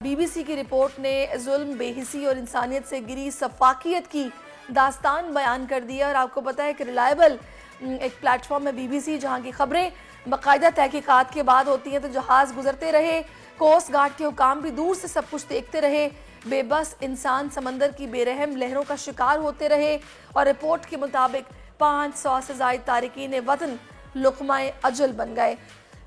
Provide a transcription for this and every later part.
BBC की report ने जुल्म, बेहिसी और इंसानियत से गिरी सफाकियत की दास्तान बयान कर दी है। और आपको पता है कि रिलायबल एक प्लेटफॉर्म है बीबीसी, जहां की खबरें बाकायदा तहकीकात के बाद होती हैं। तो जहाज़ गुजरते रहे, कोस्ट गार्ड के हुकाम भी दूर से सब कुछ देखते रहे, बेबस इंसान समंदर की बेरहम लहरों का शिकार होते रहे। और रिपोर्ट के मुताबिक 500 से ज़ायद तारिकीन वतन लुक़्माए अजल बन गए।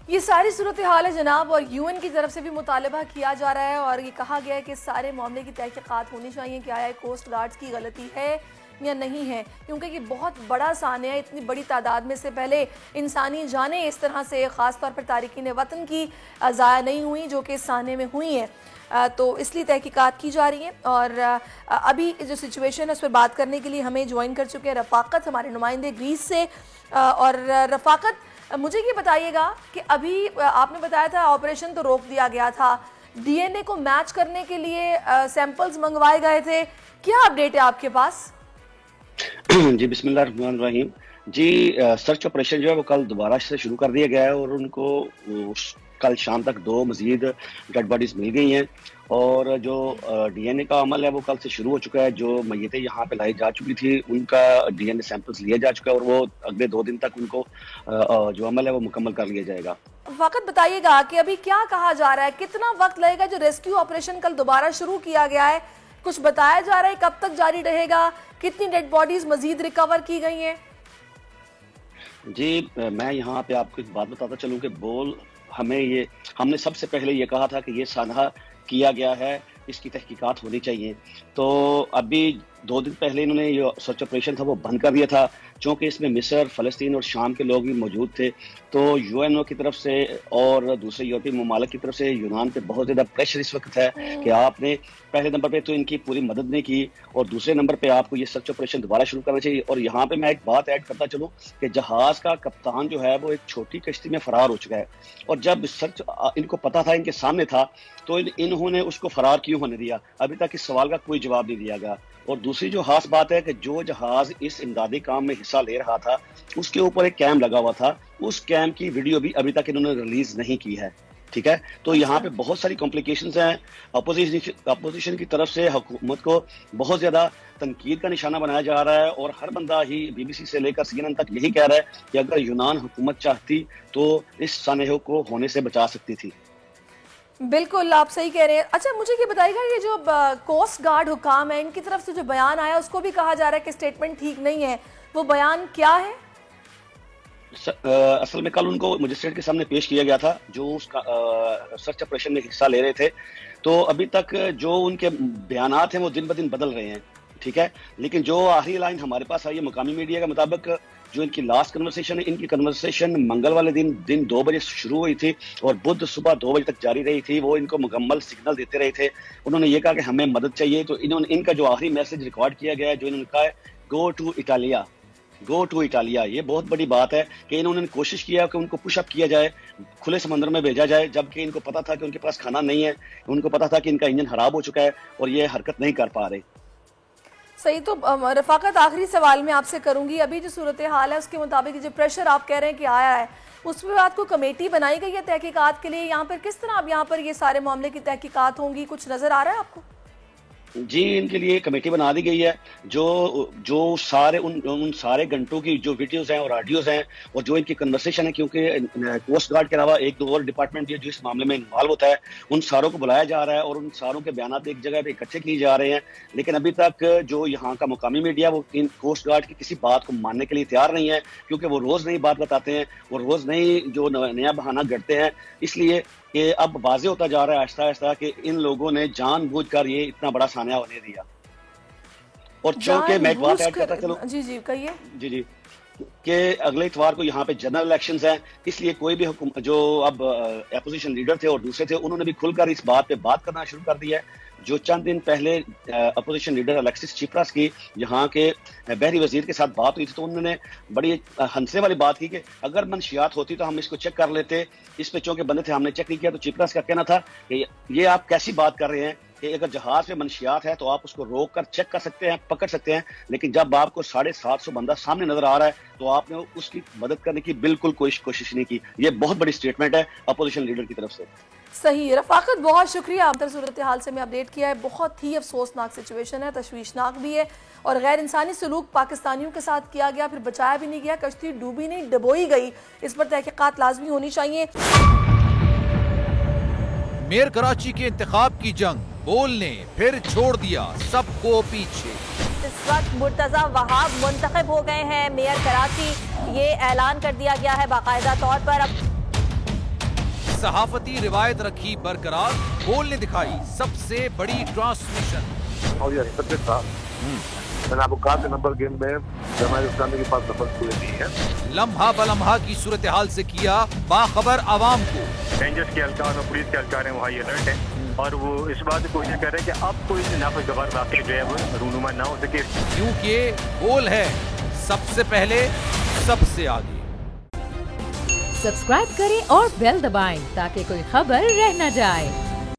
ये सारी सूरत हाल है जनाब, और यूएन की तरफ से भी मुतालबा किया जा रहा है और ये कहा गया है कि सारे मामले की तहकीकात होनी चाहिए कि आया कोस्ट गार्ड्स की गलती है या नहीं है, क्योंकि ये बहुत बड़ा सानिया है। इतनी बड़ी तादाद में से पहले इंसानी जानें इस तरह से ख़ास तौर पर तारिकीन वतन की ज़ाया नहीं हुई जो कि इस साने में हुई हैं। तो इसलिए तहकीकात की जा रही है। और अभी जो सिचुएशन है उस पर बात करने के लिए हमें ज्वाइन कर चुके हैं रफ़ाकत, हमारे नुमाइंदे ग्रीस से। और रफ़ाकत, मुझे ये बताइएगा कि अभी आपने बताया था ऑपरेशन तो रोक दिया गया था, डीएनए को मैच करने के लिए सैंपल्स मंगवाए गए थे, क्या अपडेट है आपके पास? जी बिस्मिल्लाह रहमान रहीम। जी सर्च ऑपरेशन जो है वो कल दोबारा से शुरू कर दिया गया है और उनको कल शाम तक 2 मजीद डेड बॉडीज मिल गई हैं। और जो डीएनए का अमल है वो कल से शुरू हो चुका है। जो मैयतें यहाँ पे लाई जा चुकी थी उनका डीएनए सैंपल्स लिया जा चुका है और वो अगले 2 दिन तक उनको जो अमल है वो मुकम्मल कर लिया जाएगा। वक्त बताइएगा कि अभी क्या कहा जा रहा है, कितना वक्त लगेगा? जो रेस्क्यू ऑपरेशन कल दोबारा शुरू किया गया है, कुछ बताया जा रहा है कब तक जारी रहेगा? कितनी डेड बॉडीज मजीद रिकवर की गई हैं? जी मैं यहाँ पे आपको एक बात बताता चलूँ कि हमने सबसे पहले ये कहा था कि ये साझा किया गया है, इसकी तहकीकात होनी चाहिए। तो अभी 2 दिन पहले इन्होंने ये सर्च ऑपरेशन था वो बंद कर दिया था, चूँकि इसमें मिस्र, फ़लस्तीन और शाम के लोग भी मौजूद थे। तो यूएनओ की तरफ से और दूसरे यूरोपीय ममालिक की तरफ से यूनान पे बहुत ज़्यादा प्रेशर इस वक्त है कि आपने पहले नंबर पे तो इनकी पूरी मदद नहीं की और दूसरे नंबर पे आपको ये सर्च ऑपरेशन दोबारा शुरू करना चाहिए। और यहाँ पे मैं एक बात ऐड करता चलूँ कि जहाज़ का कप्तान जो है वो एक छोटी कश्ती में फरार हो चुका है और जब सर्च इनको पता था, इनके सामने था, तो इन्होंने उसको फरार क्यों होने दिया? अभी तक इस सवाल का कोई जवाब नहीं दिया गया। और दूसरी जो खास बात है कि जो जहाज इस इमदादी काम में हिस्सा ले रहा था उसके ऊपर एक कैम लगा हुआ था, उस कैम की वीडियो भी अभी तक इन्होंने रिलीज नहीं की है। ठीक है, तो यहाँ पे बहुत सारी कॉम्प्लिकेशंस हैं। अपोजिशन की तरफ से हुकूमत को बहुत ज्यादा तनकीद का निशाना बनाया जा रहा है और हर बंदा ही बीबीसी से लेकर सीएनएन तक यही कह रहा है कि अगर यूनान हुकूमत चाहती तो इस सानहे को होने से बचा सकती थी। बिल्कुल, आप सही कह रहे हैं। अच्छा, मुझे ये बताइएगा, ये जो कोस्ट गार्ड हुकाम है, इनकी तरफ से जो बयान आया उसको भी कहा जा रहा है कि स्टेटमेंट ठीक नहीं है, वो बयान क्या है? असल में कल उनको मजिस्ट्रेट के सामने पेश किया गया था जो उसका सर्च ऑपरेशन में हिस्सा ले रहे थे। तो अभी तक जो उनके बयानात हैं वो दिन ब दिन बदल रहे हैं। ठीक है, लेकिन जो आखिरी लाइन हमारे पास आई है मुकामी मीडिया के मुताबिक, जो इनकी लास्ट कन्वर्सेशन है, इनकी कन्वर्सेशन मंगल वाले दिन 2 बजे शुरू हुई थी और बुध सुबह 2 बजे तक जारी रही थी। वो इनको मुकम्मल सिग्नल देते रहे थे। उन्होंने ये कहा कि हमें मदद चाहिए। तो इनका जो आखिरी मैसेज रिकॉर्ड किया गया है, जो इन्होंने कहा है go to Italia, go to Italia. ये बहुत बड़ी बात है कि इन्होंने कोशिश किया कि उनको पुशअप किया जाए, खुले समंदर में भेजा जाए, जबकि इनको पता था कि उनके पास खाना नहीं है, उनको पता था कि इनका इंजन खराब हो चुका है और ये हरकत नहीं कर पा रहे। सही। तो रफ़ाकत, आखिरी सवाल मैं आपसे करूंगी, अभी जो सूरत हाल है उसके मुताबिक जो प्रेशर आप कह रहे हैं कि आया है, उस पर बात को कमेटी बनाई गई है तहकीकात के लिए? यहाँ पर किस तरह अब यहाँ पर ये सारे मामले की तहकीकात होंगी, कुछ नजर आ रहा है आपको? जी, इनके लिए कमेटी बना दी गई है। जो सारे उन सारे घंटों की जो वीडियोस हैं और ऑडियोज हैं और जो इनकी कन्वर्सेशन है, क्योंकि कोस्ट गार्ड के अलावा 1-2 और डिपार्टमेंट जो इस मामले में इन्वॉल्व होता है, उन सारों को बुलाया जा रहा है और उन सारों के बयान एक जगह पे इकट्ठे किए जा रहे हैं। लेकिन अभी तक जो यहाँ का मुकामी मीडिया वो इन कोस्ट गार्ड की किसी बात को मानने के लिए तैयार नहीं है, क्योंकि वो रोज नई बात बताते हैं और रोज नई जो नया बहाना गढ़ते हैं। इसलिए कि अब वाज़ेह होता जा रहा है आहिस्ता आहिस्ता कि इन लोगों ने जानबूझकर ये इतना बड़ा सानिया होने दिया। और चूंकि मैं एक बात ऐड करता चलूं, जी कहिए। जी कि अगले इतवार को यहाँ पे जनरल इलेक्शंस हैं, इसलिए कोई भी जो अब अपोजिशन लीडर थे और दूसरे थे, उन्होंने भी खुलकर इस बात पे बात करना शुरू कर दिया है। जो चंद दिन पहले अपोजिशन लीडर अलेक्सिस चिप्रास की यहाँ के बहरी वजीर के साथ बात हुई थी, तो उन्होंने बड़ी हंसने वाली बात की कि अगर मंशियात होती तो हम इसको चेक कर लेते, इस पे चूंकि बंदे थे हमने चेक नहीं किया। तो चिप्रास का कहना था कि ये आप कैसी बात कर रहे हैं कि अगर जहाज में मंशियात है तो आप उसको रोक कर चेक कर सकते हैं, पकड़ सकते हैं, लेकिन जब आपको 750 बंदा सामने नजर आ रहा है तो आपने उसकी मदद करने की बिल्कुल कोई कोशिश नहीं की। ये बहुत बड़ी स्टेटमेंट है अपोजिशन लीडर की तरफ से। सही रफाकत, बहुत शुक्रिया। अंतर सूरत हाल से मैं अपडेट किया है। बहुत ही अफसोसनाक सिचुएशन है, तशवीशनाक भी है और गैर इंसानी सलूक पाकिस्तानियों के साथ किया गया, फिर बचाया भी नहीं गया, कश्ती डूबी नहीं डबोई गई। इस पर तहकीकात लाजमी होनी चाहिए। मेयर कराची के इंतखाब की जंग, बोल ने फिर छोड़ दिया सबको पीछे। इस वक्त मुर्तजा वहाब मुंतखब हो गए हैं मेयर कराची, ये ऐलान कर दिया गया है बाकायदा तौर पर। अब सहाफती रिवायत रखी बरकरार, बोल ने दिखाई सबसे बड़ी ट्रांसमिशन। और ये सबसे था मैंने आपको कहा नंबर गेम में जमात इस्लामी के पास नंबर पूरे नहीं है। लम्हा बलम्हा की सूरत हाल से किया बाखबर आवाम को। रेंजर्स के एहलकार और पुलिस के एहलकार हैं, वहाँ ये अलर्ट है और वो इस बात की कोशिश कर रहे हैं कि अब कोई नाखुशगवार वाक़या जो है वो रूनुमा ना हो सके, क्योंकि बोल है सबसे पहले सबसे आगे। सब्सक्राइब करें और बेल दबाएं ताकि कोई खबर रह न जाए।